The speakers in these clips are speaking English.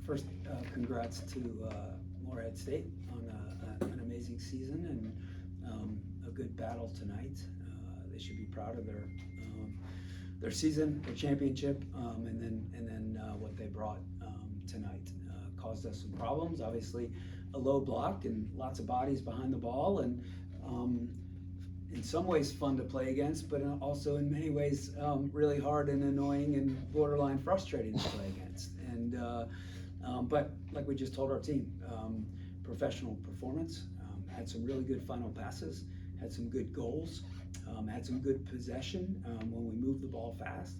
First, congrats to Morehead State on an amazing season and a good battle tonight. They should be proud of their season, their championship, and then what they brought tonight. Caused us some problems. Obviously, a low block and lots of bodies behind the ball, and in some ways fun to play against, but also in many ways really hard and annoying and borderline frustrating to play against. But like we just told our team, professional performance, had some really good final passes, had some good goals, had some good possession when we moved the ball fast,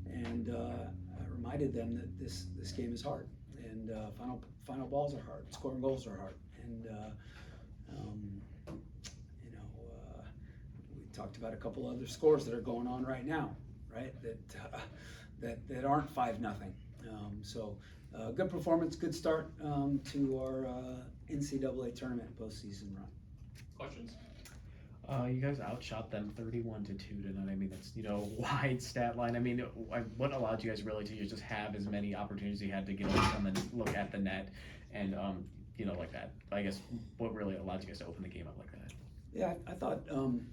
and I reminded them that this game is hard, and final balls are hard, scoring goals are hard, and we talked about a couple other scores that are going on right now, right? That aren't 5-0. So good performance, good start to our NCAA tournament postseason run. Questions? You guys outshot them 31-2 tonight. I mean, that's, wide stat line. I mean, what allowed you guys really to just have as many opportunities you had to get on the look at the net and, like that? I guess what really allowed you guys to open the game up like that? Yeah, I thought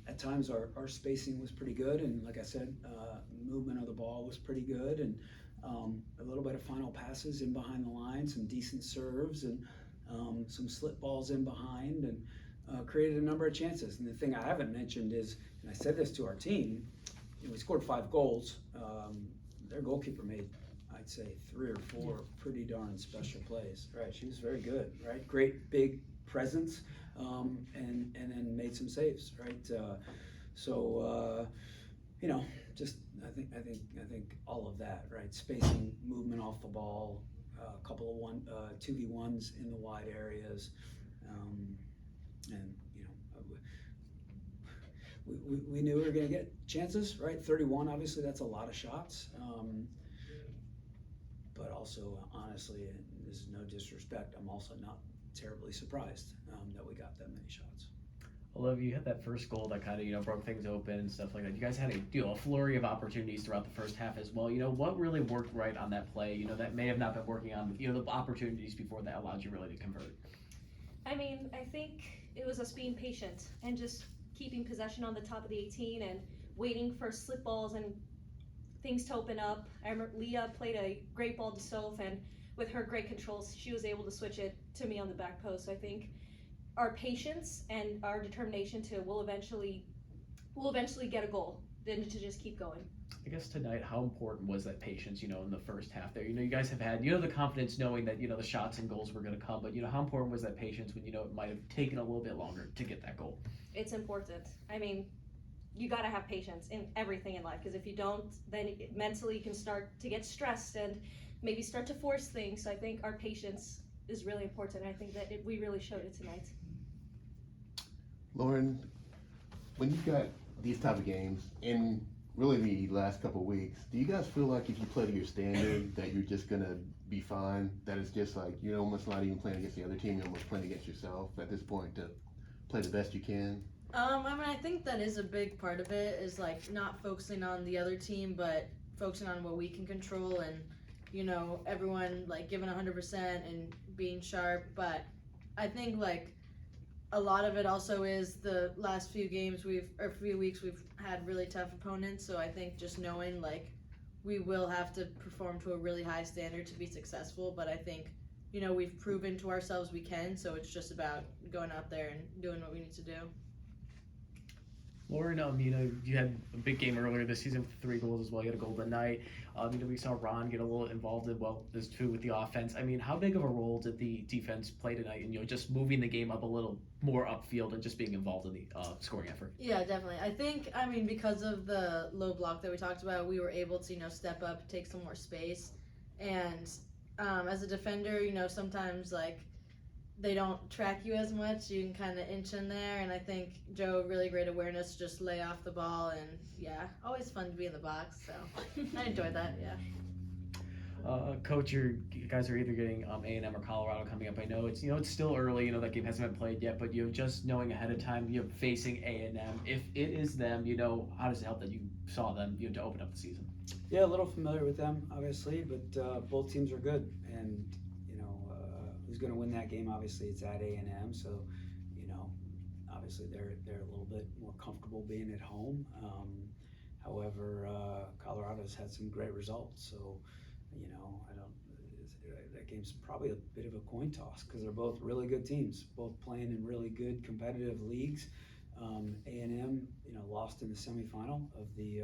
at times our spacing was pretty good, and like I said, movement of the ball was pretty good, and a little bit of final passes in behind the line, some decent serves, and some slip balls in behind, and created a number of chances. And the thing I haven't mentioned is, and I said this to our team, we scored 5 goals. Their goalkeeper made, I'd say, 3 or 4 pretty darn special plays. Right, she was very good. Right, great big presence, and then made some saves. Right, just I think all of that. Right, spacing, movement off the ball, a couple of 2v1s in the wide areas. And we knew we were going to get chances, right? 31, obviously, that's a lot of shots. But also, honestly, and this is no disrespect, I'm also not terribly surprised that we got that many shots. Olivia, you had that first goal that kind of, broke things open and stuff like that. You guys had a flurry of opportunities throughout the first half as well. What really worked right on that play, that may have not been working on, the opportunities before that allowed you really to convert? I mean, I think it was us being patient and just keeping possession on the top of the 18 and waiting for slip balls and things to open up. I remember Leah played a great ball to Soph, and with her great controls, she was able to switch it to me on the back post. So I think our patience and our determination will eventually get a goal, then to just keep going. I guess tonight, how important was that patience, in the first half there? You guys have had, the confidence knowing that, the shots and goals were going to come, but, how important was that patience when, it might have taken a little bit longer to get that goal? It's important. I mean, you got to have patience in everything in life, because if you don't, then mentally you can start to get stressed and maybe start to force things. So I think our patience is really important. I think that we really showed it tonight. Lauren, when you got these type of games in really the last couple of weeks, do you guys feel like if you play to your standard that you're just going to be fine? That it's just like you're almost not even playing against the other team, you're almost playing against yourself at this point to play the best you can? I think that is a big part of it, is like not focusing on the other team, but focusing on what we can control, and everyone like giving 100% and being sharp. But I think like a lot of it also is the last few weeks we've had really tough opponents. So I think just knowing like we will have to perform to a really high standard to be successful. But I think we've proven to ourselves we can. So it's just about going out there and doing what we need to do. Lauren, you had a big game earlier this season with 3 goals as well. You had a goal tonight. We saw Ron get a little involved as too with the offense. I mean, how big of a role did the defense play tonight in, just moving the game up a little more upfield and just being involved in the scoring effort? Yeah, definitely. I think, because of the low block that we talked about, we were able to, step up, take some more space. And as a defender, sometimes like they don't track you as much. You can kind of inch in there, and I think Joe, really great awareness, just lay off the ball, and yeah, always fun to be in the box, so I enjoyed that, yeah. Coach, you guys are either getting A&M or Colorado coming up. I know it's it's still early. That game hasn't been played yet, but just knowing ahead of time, facing A&M. If it is them, how does it help that you saw them to open up the season? Yeah, a little familiar with them, obviously, but both teams are good, and who's going to win that game? Obviously, it's at A&M, so obviously they're a little bit more comfortable being at home. However, Colorado's had some great results, so that game's probably a bit of a coin toss because they're both really good teams, both playing in really good competitive leagues. A&M, lost in the semifinal of the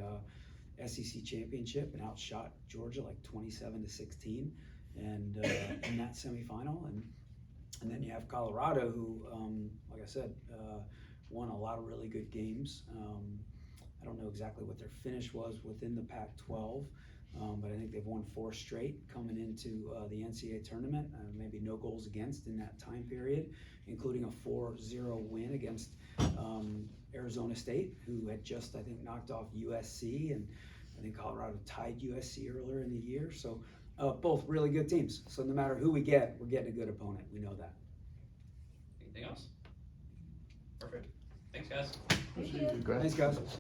SEC championship and outshot Georgia like 27-16, and in that semifinal, and then you have Colorado, who, like I said, won a lot of really good games. I don't know exactly what their finish was within the Pac-12, but I think they've won 4 straight coming into the NCAA tournament. Maybe no goals against in that time period, including a 4-0 win against Arizona State, who had just, I think, knocked off USC, and I think Colorado tied USC earlier in the year. So both really good teams. So no matter who we get, we're getting a good opponent. We know that. Anything else? Perfect. Thanks, guys. Thank you. Congrats. Thanks, guys.